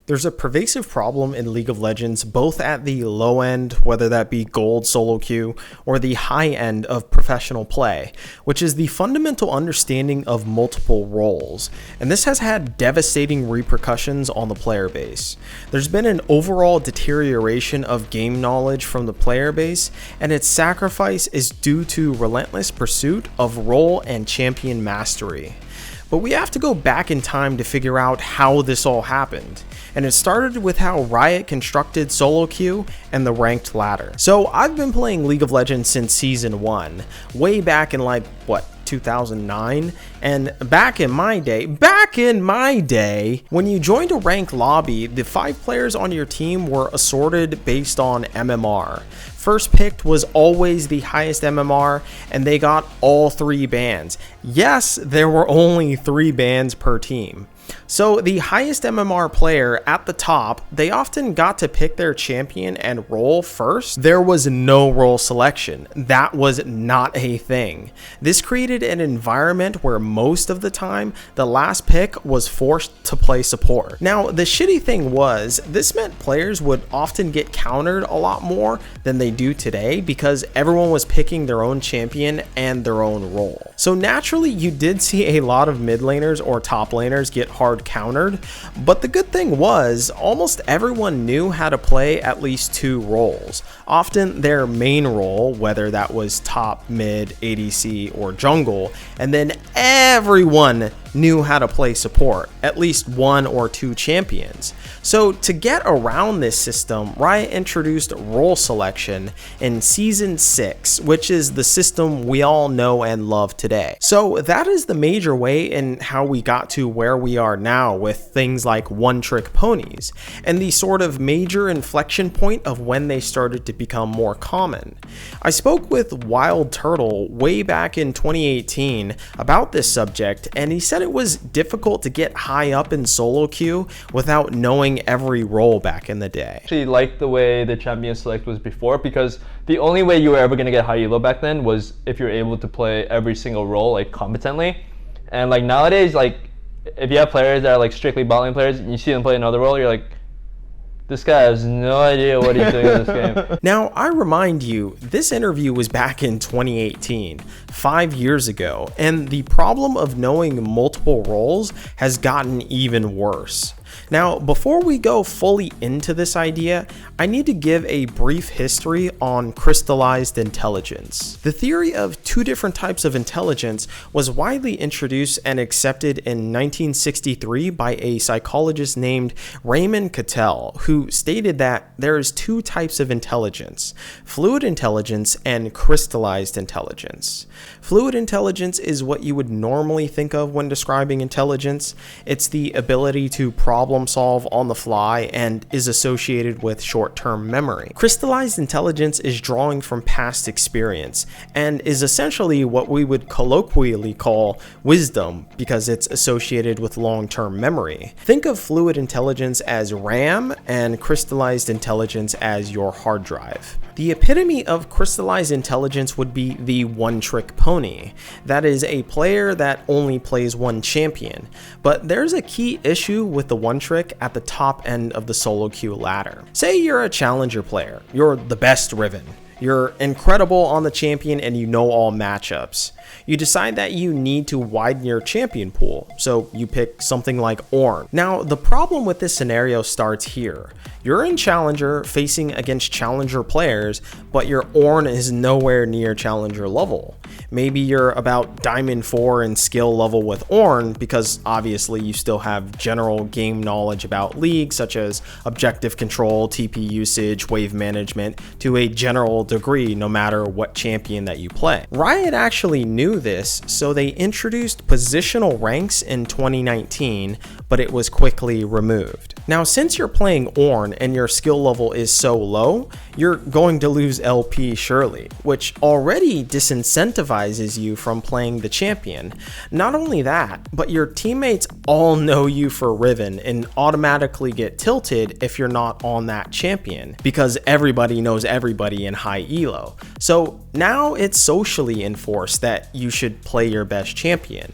There's a pervasive problem in League of Legends, both at the low end, whether that be gold solo queue, or the high end of professional play, which is the fundamental understanding of multiple roles, and this has had devastating repercussions on the player base. There's been an overall deterioration of game knowledge from the player base, and its sacrifice is due to relentless pursuit of role and champion mastery. But we have to go back in time to figure out how this all happened. And it started with how Riot constructed solo queue and the ranked ladder. So I've been playing League of Legends since season 1, way back in 2009, and back in my day, when you joined a ranked lobby, the 5 players on your team were assorted based on MMR. First picked was always the highest MMR, and they got all 3 bans. Yes, there were only 3 bans per team. So the highest MMR player at the top, they often got to pick their champion and role first. There was no role selection. That was not a thing. This created an environment where most of the time, the last pick was forced to play support. Now, the shitty thing was, this meant players would often get countered a lot more than they do today because everyone was picking their own champion and their own role. So naturally, you did see a lot of mid laners or top laners get hard countered, but the good thing was almost everyone knew how to play at least 2 roles, often their main role, whether that was top, mid, ADC, or jungle, and then everyone knew how to play support, at least 1 or 2 champions. So to get around this system, Riot introduced role selection in Season 6, which is the system we all know and love today. So that is the major way in how we got to where we are now with things like one-trick ponies, and the sort of major inflection point of when they started to become more common. I spoke with WildTurtle way back in 2018 about this subject, and he said it was difficult to get high up in solo queue without knowing every role back in the day. I actually liked the way the champion select was before, because the only way you were ever going to get high elo back then was if you're able to play every single role competently. And nowadays, if you have players that are strictly bot lane players and you see them play another role, you're like, this guy has no idea what he's doing in this game. Now, I remind you, this interview was back in 2018, 5 years ago, and the problem of knowing multiple roles has gotten even worse. Now, before we go fully into this idea, I need to give a brief history on crystallized intelligence. The theory of 2 different types of intelligence was widely introduced and accepted in 1963 by a psychologist named Raymond Cattell, who stated that there is 2 types of intelligence: fluid intelligence and crystallized intelligence. Fluid intelligence is what you would normally think of when describing intelligence. It's the ability to problem solve on the fly and is associated with short-term memory. Crystallized intelligence is drawing from past experience and is essentially what we would colloquially call wisdom because it's associated with long-term memory. Think of fluid intelligence as RAM and crystallized intelligence as your hard drive. The epitome of crystallized intelligence would be the one-trick pony. That is a player that only plays one champion. But there's a key issue with the one-trick at the top end of the solo queue ladder. Say you're a challenger player. You're the best Riven. You're incredible on the champion and you know all matchups. You decide that you need to widen your champion pool, so you pick something like Ornn. Now, the problem with this scenario starts here. You're in Challenger facing against Challenger players, but your Ornn is nowhere near Challenger level. Maybe you're about Diamond 4 in skill level with Ornn because obviously you still have general game knowledge about League, such as objective control, TP usage, wave management, to a general degree no matter what champion that you play. Riot actually knew this, so they introduced positional ranks in 2019, but it was quickly removed. Now, since you're playing Ornn and your skill level is so low, you're going to lose LP surely, which already disincentivizes you from playing the champion. Not only that, but your teammates all know you for Riven and automatically get tilted if you're not on that champion, because everybody knows everybody in high elo. So now it's socially enforced that you should play your best champion.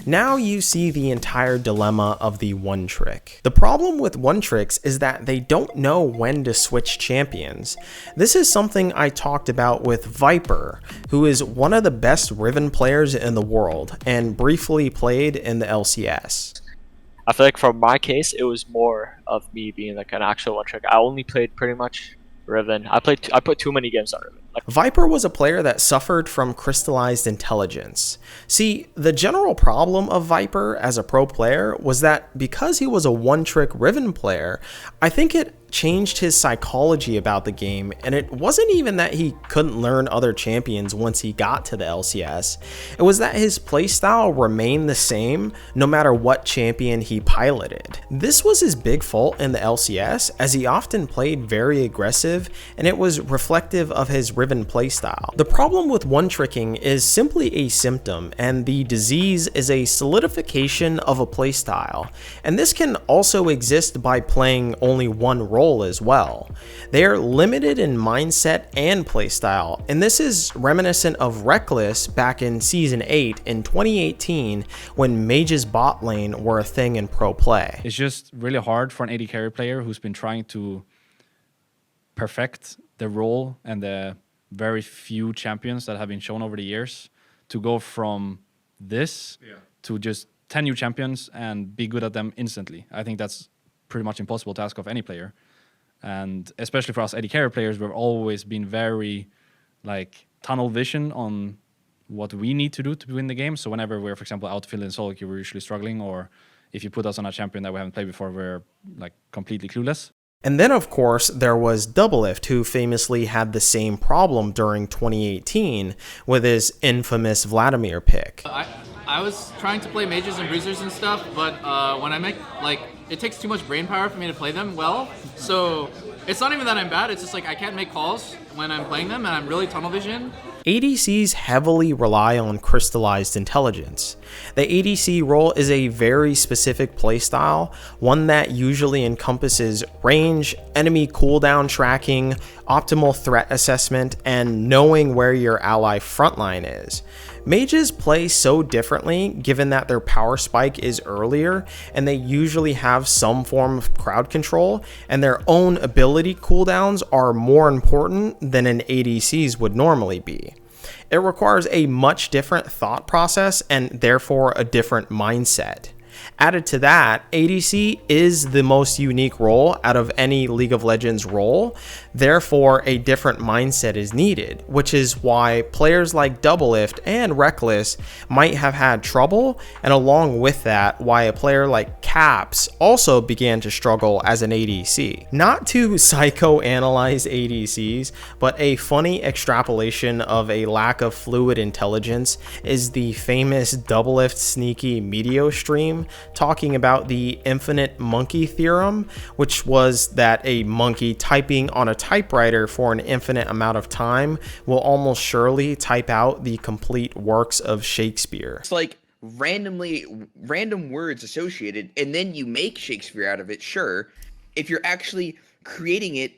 Now you see the entire dilemma of the one trick. The problem with one tricks is that they don't know when to switch champions. This is something I talked about with Viper, who is one of the best Riven players in the world and briefly played in the LCS. I feel like from my case, it was more of me being like an actual one trick. I only played pretty much Riven. I put too many games on Riven. Viper was a player that suffered from crystallized intelligence. See, the general problem of Viper as a pro player was that because he was a one-trick Riven player, I think it changed his psychology about the game, and it wasn't even that he couldn't learn other champions once he got to the LCS. It was that his playstyle remained the same no matter what champion he piloted. This was his big fault in the LCS, as he often played very aggressive, and it was reflective of his Riven playstyle. The problem with one-tricking is simply a symptom, and the disease is a solidification of a playstyle, and this can also exist by playing only one role as well. They are limited in mindset and playstyle, and this is reminiscent of Rekkles back in Season 8 in 2018 when mages bot lane were a thing in pro play. It's just really hard for an AD carry player who's been trying to perfect the role and the very few champions that have been shown over the years to go from this to just 10 new champions and be good at them instantly. I think that's pretty much impossible to ask of any player. And especially for us AD carry players, we've always been very like tunnel vision on what we need to do to win the game. So whenever we're, for example, outfilled in solo queue, we're usually struggling, or if you put us on a champion that we haven't played before, we're like completely clueless. And then, of course, there was Doublelift, who famously had the same problem during 2018 with his infamous Vladimir pick. I was trying to play mages and bruisers and stuff, but when I make, like, it takes too much brain power for me to play them well. So it's not even that I'm bad, it's just like I can't make calls when I'm playing them, and I'm really tunnel vision. ADCs heavily rely on crystallized intelligence. The ADC role is a very specific playstyle, one that usually encompasses range, enemy cooldown tracking, optimal threat assessment, and knowing where your ally frontline is. Mages play so differently given that their power spike is earlier and they usually have some form of crowd control, and their own ability cooldowns are more important than an ADC's would normally be. It requires a much different thought process and therefore a different mindset. Added to that, ADC is the most unique role out of any League of Legends role, therefore a different mindset is needed, which is why players like Doublelift and Rekkles might have had trouble, and along with that, why a player like Caps also began to struggle as an ADC. Not to psychoanalyze ADCs, but a funny extrapolation of a lack of fluid intelligence is the famous Doublelift sneaky Meteor stream talking about the infinite monkey theorem, which was that a monkey typing on a typewriter for an infinite amount of time will almost surely type out the complete works of Shakespeare. It's like random words associated, and then you make Shakespeare out of it. Sure, if you're actually creating it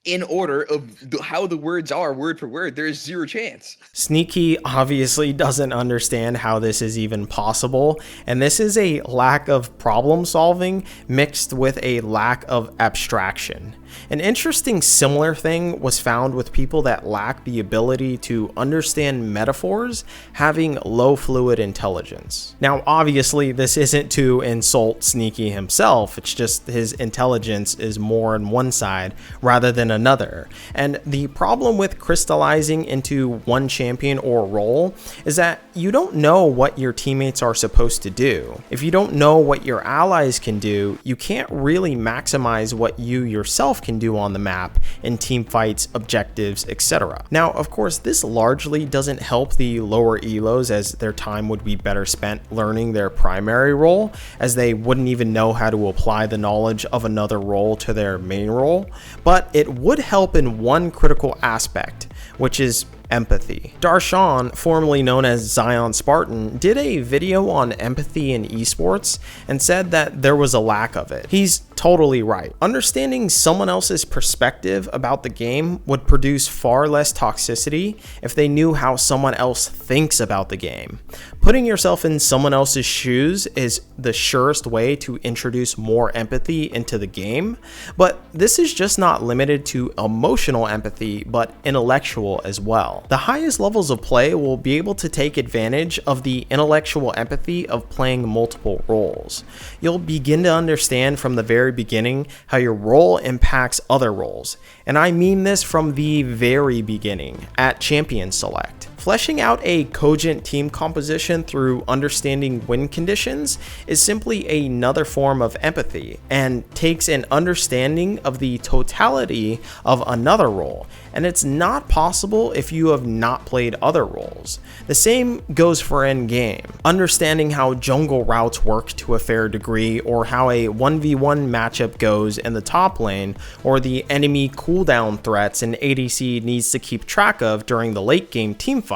in order of how the words are word for word, there's zero chance. Sneaky obviously doesn't understand how this is even possible, and this is a lack of problem solving mixed with a lack of abstraction. An interesting similar thing was found with people that lack the ability to understand metaphors having low fluid intelligence. Now, obviously, this isn't to insult Sneaky himself, it's just his intelligence is more on one side rather than another. And the problem with crystallizing into one champion or role is that you don't know what your teammates are supposed to do. If you don't know what your allies can do, you can't really maximize what you yourself can do on the map in team fights, objectives, etc. Now, of course, this largely doesn't help the lower elos, as their time would be better spent learning their primary role, as they wouldn't even know how to apply the knowledge of another role to their main role, but it would help in one critical aspect, which is empathy. Darshan, formerly known as Zion Spartan, did a video on empathy in esports and said that there was a lack of it. He's totally right. Understanding someone else's perspective about the game would produce far less toxicity if they knew how someone else thinks about the game. Putting yourself in someone else's shoes is the surest way to introduce more empathy into the game, but this is just not limited to emotional empathy, but intellectual as well. The highest levels of play will be able to take advantage of the intellectual empathy of playing multiple roles. You'll begin to understand from the very beginning how your role impacts other roles, and I mean this from the very beginning at Champion Select. Fleshing out a cogent team composition through understanding win conditions is simply another form of empathy and takes an understanding of the totality of another role, and it's not possible if you have not played other roles. The same goes for endgame. Understanding how jungle routes work to a fair degree, or how a 1v1 matchup goes in the top lane, or the enemy cooldown threats an ADC needs to keep track of during the late game teamfights.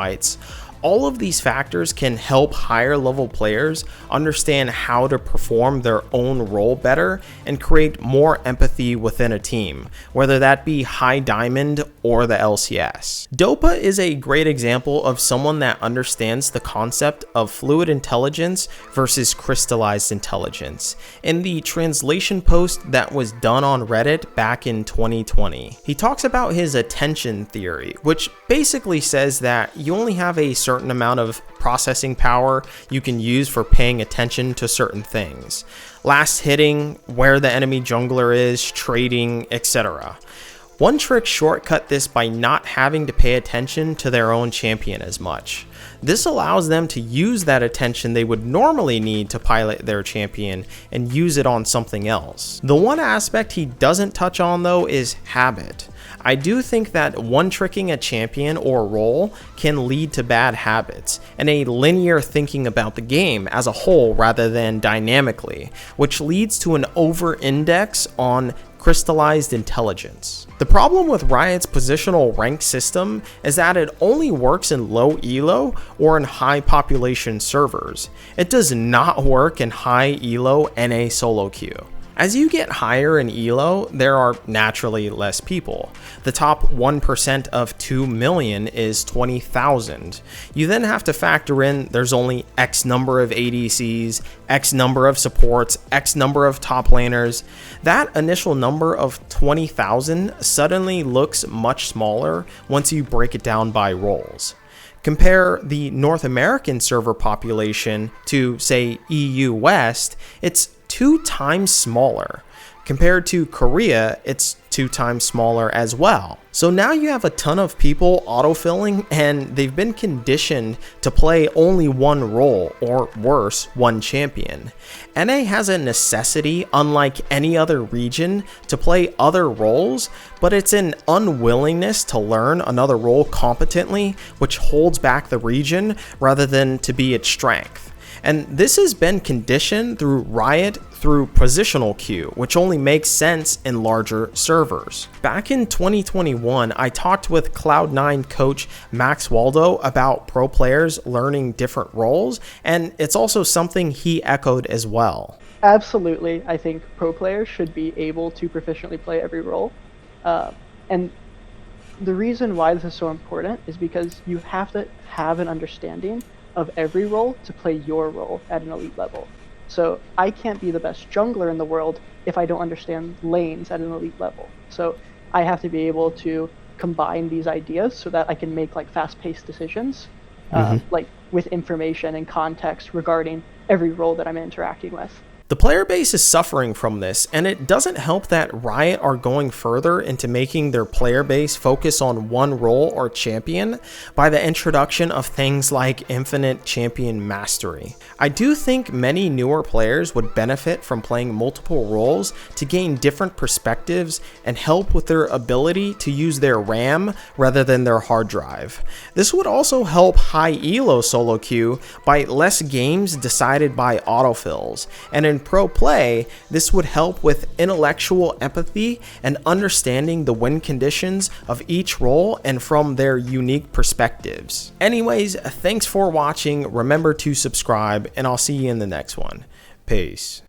All of these factors can help higher level players understand how to perform their own role better and create more empathy within a team, whether that be High Diamond or the LCS. Dopa is a great example of someone that understands the concept of fluid intelligence versus crystallized intelligence in the translation post that was done on Reddit back in 2020. He talks about his attention theory, which basically says that you only have a certain amount of processing power you can use for paying attention to certain things. Last hitting, where the enemy jungler is, trading, etc. One trick shortcut this by not having to pay attention to their own champion as much. This allows them to use that attention they would normally need to pilot their champion and use it on something else. The one aspect he doesn't touch on though is habit. I do think that one-tricking a champion or role can lead to bad habits and a linear thinking about the game as a whole rather than dynamically, which leads to an over-index on crystallized intelligence. The problem with Riot's positional rank system is that it only works in low elo or in high population servers. It does not work in high elo NA solo queue. As you get higher in elo, there are naturally less people. The top 1% of 2 million is 20,000. You then have to factor in there's only X number of ADCs, X number of supports, X number of top laners. That initial number of 20,000 suddenly looks much smaller once you break it down by roles. Compare the North American server population to, say, EU West, it's 2 times smaller. Compared to Korea, it's 2 times smaller as well. So now you have a ton of people autofilling and they've been conditioned to play only one role, or worse, one champion. NA has a necessity, unlike any other region, to play other roles, but it's an unwillingness to learn another role competently, which holds back the region rather than to be its strength. And this has been conditioned through Riot through positional queue, which only makes sense in larger servers. Back in 2021, I talked with Cloud9 coach Max Waldo about pro players learning different roles, and it's also something he echoed as well. Absolutely, I think pro players should be able to proficiently play every role. And the reason why this is so important is because you have to have an understanding of every role to play your role at an elite level. So I can't be the best jungler in the world if I don't understand lanes at an elite level. So I have to be able to combine these ideas so that I can make like fast-paced decisions, like with information and context regarding every role that I'm interacting with. The player base is suffering from this, and it doesn't help that Riot are going further into making their player base focus on one role or champion by the introduction of things like infinite champion mastery. I do think many newer players would benefit from playing multiple roles to gain different perspectives and help with their ability to use their RAM rather than their hard drive. This would also help high elo solo queue by less games decided by autofills, and in pro play, this would help with intellectual empathy and understanding the win conditions of each role and from their unique perspectives. Anyways, thanks for watching. Remember to subscribe, and I'll see you in the next one. Peace.